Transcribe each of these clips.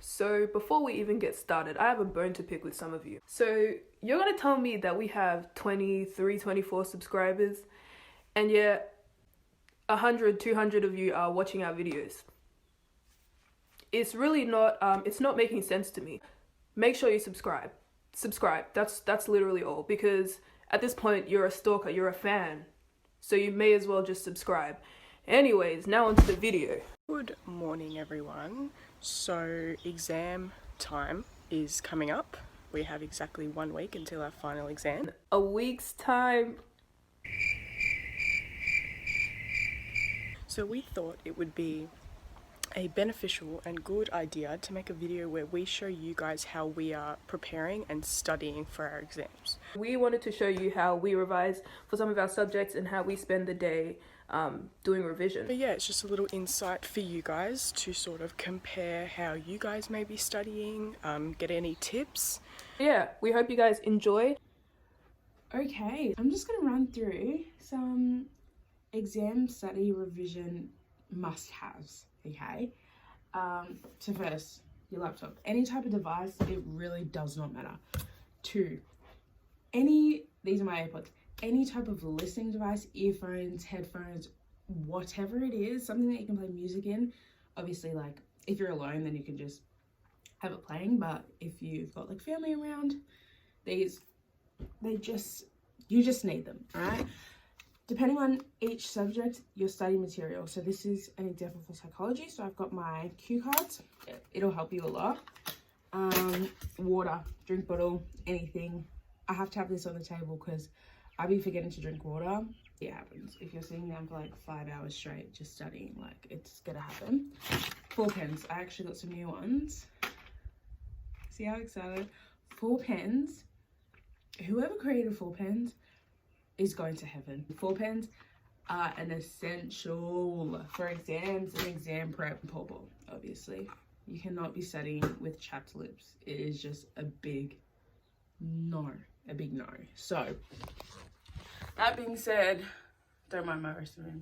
So before we even get started, I have a bone to pick with some of you. So you're gonna tell me that we have 23, 24 subscribers, and yet 100, 200 of you are watching our videos. It's really not, it's not making sense to me. Make sure you subscribe. That's literally all, because at this point you're a stalker, you're a fan. So you may as well just subscribe. Anyways, now onto the video. Good morning everyone. So exam time is coming up. We have exactly 1 week until our final exam. A week's time. So we thought it would be a beneficial and good idea to make a video where we show you guys how we are preparing and studying for our exams. We wanted to show you how we revise for some of our subjects and how we spend the day doing revision. But yeah, it's just a little insight for you guys to sort of compare how you guys may be studying, get any tips. Yeah, we hope you guys enjoy. Okay, I'm just going to run through some exam study revision must-haves, okay? So first, your laptop. Any type of device, it really does not matter. 2, these are my AirPods, any type of listening device, earphones, headphones, whatever it is, something that you can play music in. Obviously, like, if you're alone, then you can just have it playing, but if you've got like family around, you just need them, all right? Depending on each subject, your study material. So this is an example for psychology. So I've got my cue cards. It'll help you a lot. Water, drink bottle, anything. I have to have this on the table because I'll be forgetting to drink water. It happens. If you're sitting down for like 5 hours straight just studying, like, it's gonna happen. 4 pens. I actually got some new ones. See how excited? 4 pens. Whoever created 4 pens is going to heaven. 4 pens are an essential for exams and exam prep and purple, obviously. You cannot be studying with chapped lips. It is just a big no. So, that being said, don't mind my restroom.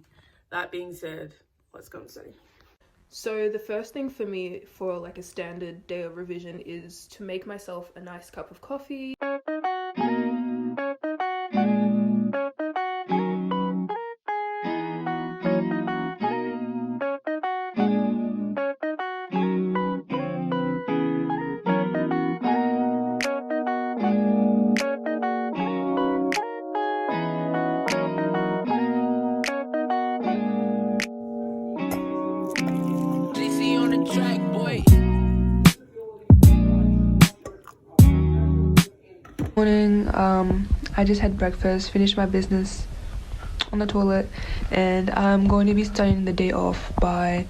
That being said, let's go and study. So the first thing for me for like a standard day of revision is to make myself a nice cup of coffee. Morning, I just had breakfast, finished my business on the toilet, and I'm going to be starting the day off by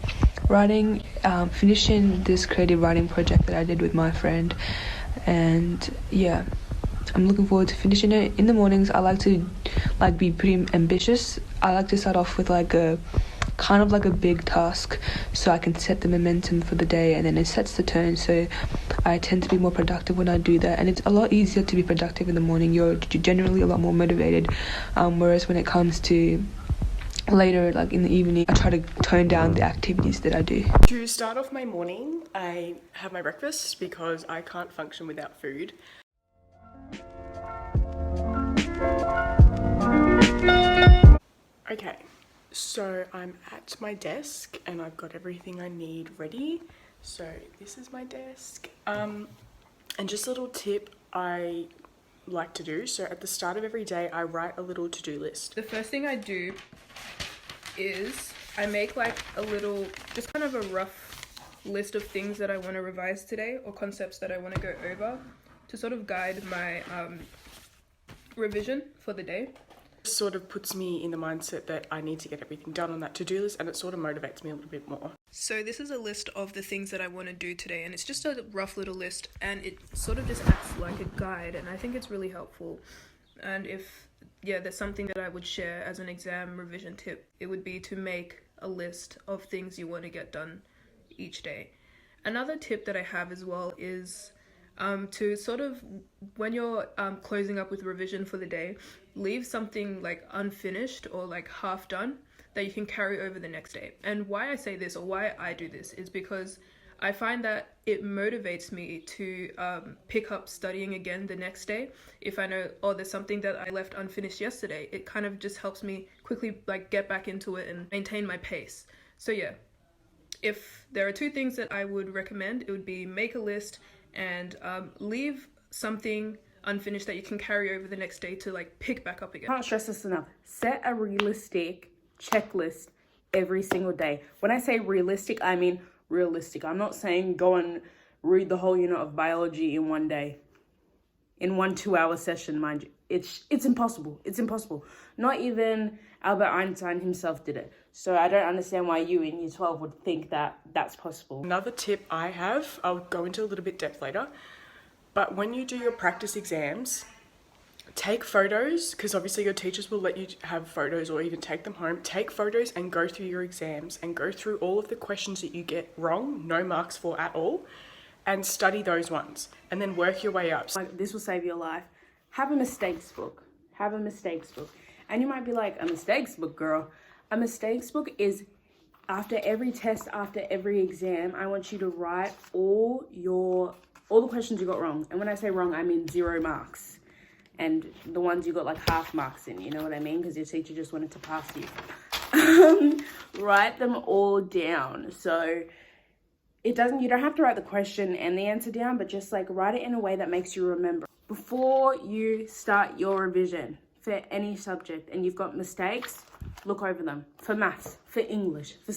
finishing this creative writing project that I did with my friend. And yeah, I'm looking forward to finishing it. In the mornings, I like to be pretty ambitious. I like to start off with like a kind of like a big task so I can set the momentum for the day, and then it sets the tone. So I tend to be more productive when I do that, and it's a lot easier to be productive in the morning. You're generally a lot more motivated, whereas when it comes to later, like in the evening, I try to tone down the activities that I do. To start off my morning, I have my breakfast because I can't function without food. Okay, so I'm at my desk and I've got everything I need ready. So this is my desk. And just a little tip I like to do. So at the start of every day, I write a little to-do list. The first thing I do is I make like a little, just kind of a rough list of things that I want to revise today, or concepts that I want to go over to sort of guide my revision for the day. Sort of puts me in the mindset that I need to get everything done on that to-do list, and it sort of motivates me a little bit more. So this is a list of the things that I want to do today, and it's just a rough little list, and it sort of just acts like a guide, and I think it's really helpful. And if there's something that I would share as an exam revision tip, it would be to make a list of things you want to get done each day. Another tip that I have as well is to sort of, when you're closing up with revision for the day, leave something like unfinished or like half done that you can carry over the next day. And why I say this, or why I do this, is because I find that it motivates me to pick up studying again the next day. If I know, oh, there's something that I left unfinished yesterday, it kind of just helps me quickly like get back into it and maintain my pace. So yeah, if there are two things that I would recommend, it would be make a list and leave something unfinished that you can carry over the next day to like pick back up again. Can't stress this enough. Set a realistic checklist every single day. When I say realistic, I mean realistic. I'm not saying go and read the whole unit of biology in one day, in 1 2-hour session, mind you. It's impossible. It's impossible. Not even Albert Einstein himself did it. So I don't understand why you in year 12 would think that that's possible. Another tip I have, I'll go into a little bit depth later, but when you do your practice exams, take photos, because obviously your teachers will let you have photos or even take them home. Take photos and go through your exams and go through all of the questions that you get wrong, no marks for at all, and study those ones and then work your way up. Like, this will save your life. Have a mistakes book. Have a mistakes book. And you might be like, a mistakes book, girl. A mistakes book is after every test, after every exam, I want you to write all the questions you got wrong. And when I say wrong, I mean 0 marks. And the ones you got like half marks in, you know what I mean? Because your teacher just wanted to pass you. Write them all down. So you don't have to write the question and the answer down, but just like write it in a way that makes you remember. Before you start your revision for any subject and you've got mistakes, look over them. For maths, for English, for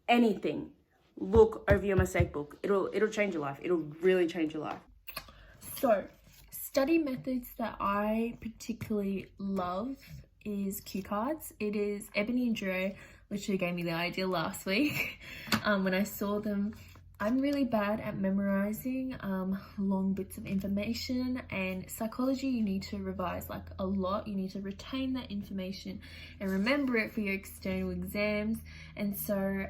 anything, look over your mistake book. It'll change your life. It'll really change your life. So, study methods that I particularly love is cue cards. It is Ebony and Joe literally gave me the idea last week when I saw them. I'm really bad at memorizing long bits of information, and psychology you need to revise like a lot. You need to retain that information and remember it for your external exams. And so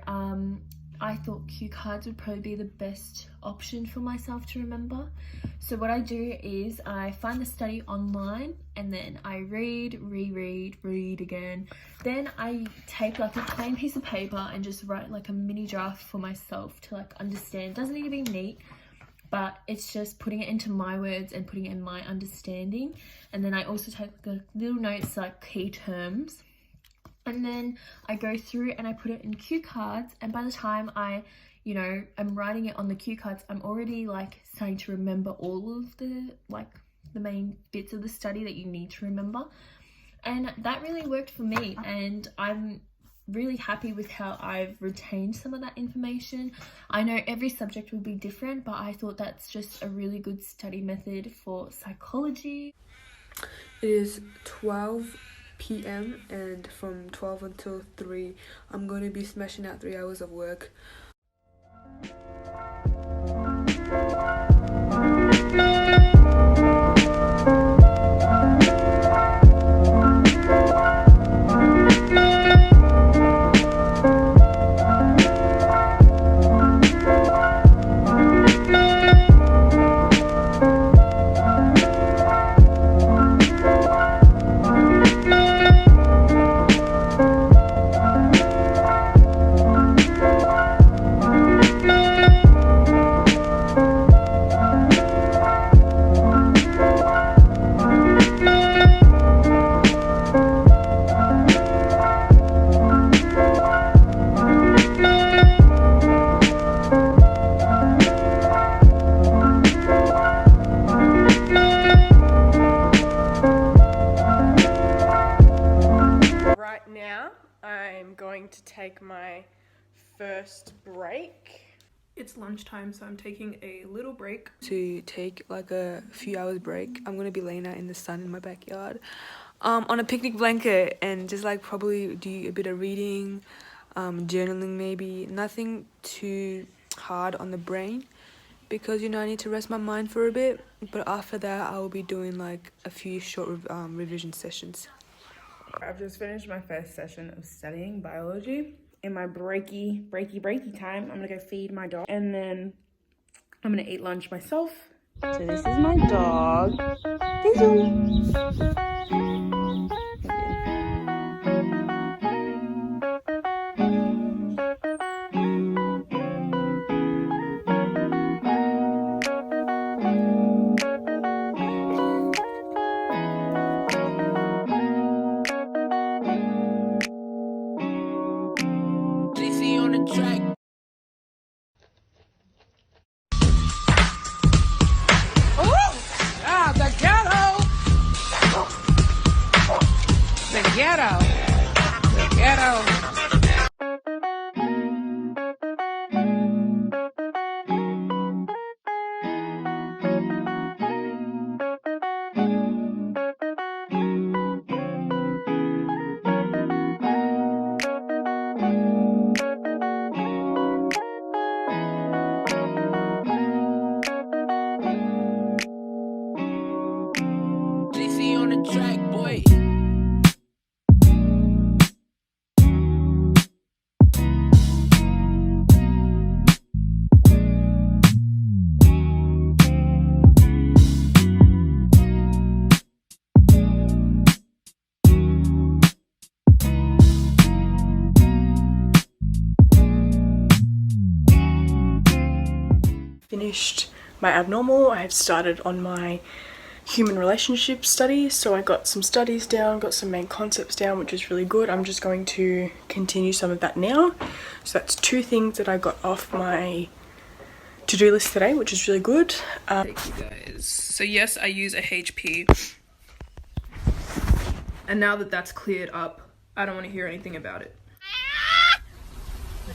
I thought cue cards would probably be the best option for myself to remember. So what I do is I find the study online and then I read, read again. Then I take like a plain piece of paper and just write like a mini draft for myself to like understand. Doesn't need to be neat, but it's just putting it into my words and putting it in my understanding. And then I also take the little notes like key terms. And then I go through and I put it in cue cards, and by the time I'm writing it on the cue cards, I'm already like starting to remember all of the main bits of the study that you need to remember. And that really worked for me, and I'm really happy with how I've retained some of that information. I know every subject will be different, but I thought that's just a really good study method for psychology. It is 12 p.m. and from 12 until 3 I'm going to be smashing out 3 hours of work. I'm going to take my first break. It's lunchtime, so I'm taking a little break. To take like a few hours break, I'm going to be laying out in the sun in my backyard on a picnic blanket and just like probably do a bit of reading, journaling maybe. Nothing too hard on the brain because, I need to rest my mind for a bit. But after that, I will be doing like a few short revision sessions. I've just finished my first session of studying biology. In my breaky time, I'm gonna go feed my dog and then I'm gonna eat lunch myself. So this is my dog. finished my abnormal. I have started on my human relationship studies, so I got some studies down, got some main concepts down, which is really good. I'm just going to continue some of that now. So that's 2 things that I got off my to-do list today, which is really good. Thank you guys. So yes, I use a HP, and now that that's cleared up, I don't want to hear anything about it.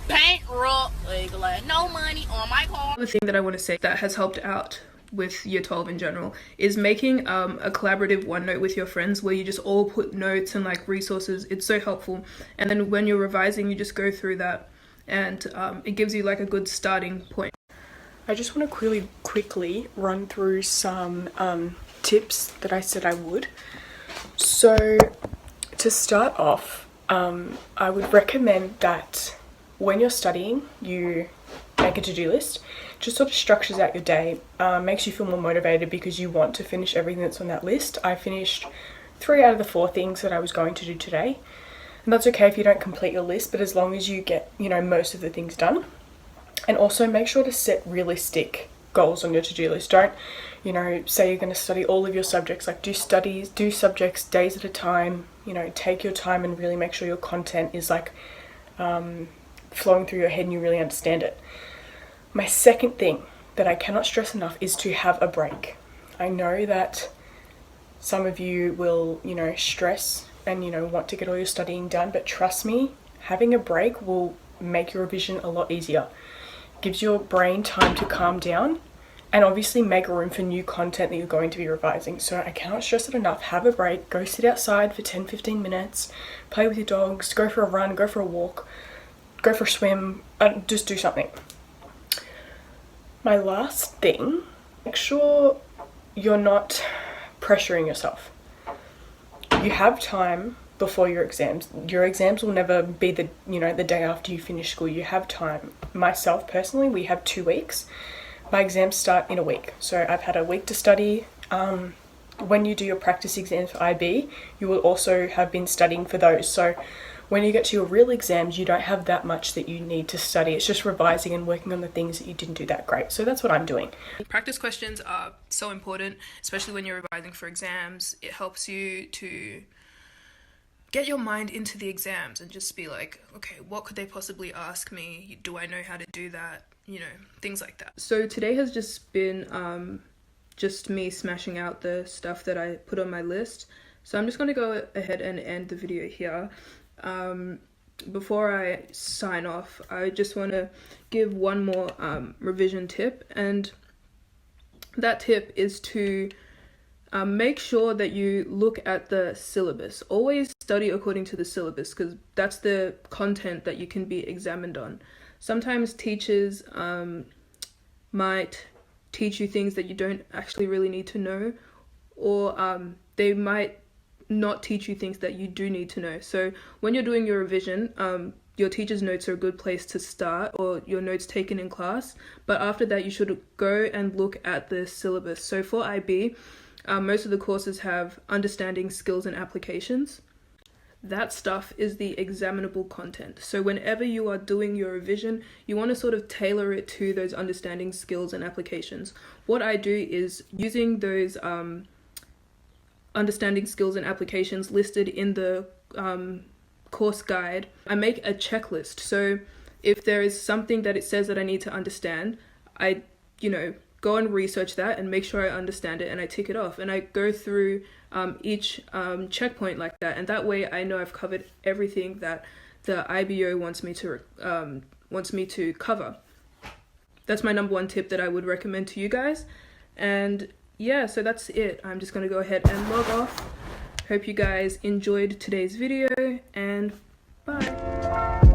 Bankrupt, like no money on my card. The thing that I want to say that has helped out with year 12 in general is making a collaborative OneNote with your friends where you just all put notes and like resources. It's so helpful, and then when you're revising, you just go through that, and it gives you like a good starting point. I just want to quickly run through some tips that I said I would. So to start off, I would recommend that when you're studying, you make a to-do list. Just sort of structures out your day, makes you feel more motivated because you want to finish everything that's on that list. I finished 3 out of the 4 things that I was going to do today, and that's okay if you don't complete your list, but as long as you get, you know, most of the things done. And also make sure to set realistic goals on your to-do list. Don't, you know, say you're going to study all of your subjects. Like do subjects days at a time. You know, take your time and really make sure your content is like flowing through your head and you really understand it. My second thing that I cannot stress enough is to have a break. I know that some of you will, you know, stress and, you know, want to get all your studying done, but trust me, having a break will make your revision a lot easier. Gives your brain time to calm down and obviously make room for new content that you're going to be revising. So I cannot stress it enough. Have a break, go sit outside for 10-15 minutes, play with your dogs, go for a run, go for a walk, go for a swim, just do something. My last thing, make sure you're not pressuring yourself. You have time before your exams. Your exams will never be the, you know, the day after you finish school. You have time. Myself personally, we have 2 weeks. My exams start in a week. So I've had a week to study. When you do your practice exams for IB, you will also have been studying for those. So when you get to your real exams, you don't have that much that you need to study. It's just revising and working on the things that you didn't do that great. So that's what I'm doing. Practice questions are so important, especially when you're revising for exams. It helps you to get your mind into the exams and just be like, okay, what could they possibly ask me? Do I know how to do that? You know, things like that. So today has just been just me smashing out the stuff that I put on my list. So I'm just going to go ahead and end the video here. Before I sign off, I just want to give one more revision tip, and that tip is to make sure that you look at the syllabus. Always study according to the syllabus because that's the content that you can be examined on. Sometimes teachers might teach you things that you don't actually really need to know, or they might not teach you things that you do need to know. So when you're doing your revision, your teacher's notes are a good place to start, or your notes taken in class, but after that you should go and look at the syllabus. So for IB, most of the courses have understanding, skills and applications. That stuff is the examinable content. So whenever you are doing your revision, you want to sort of tailor it to those understanding, skills and applications. What I do is using those understanding, skills and applications listed in the course guide, I make a checklist. So if there is something that it says that I need to understand, I, you know, go and research that and make sure I understand it, and I tick it off, and I go through each checkpoint like that, and that way I know I've covered everything that the IBO wants me to cover. That's my number 1 tip that I would recommend to you guys. And yeah, so that's it. I'm just going to go ahead and log off. Hope you guys enjoyed today's video, and bye.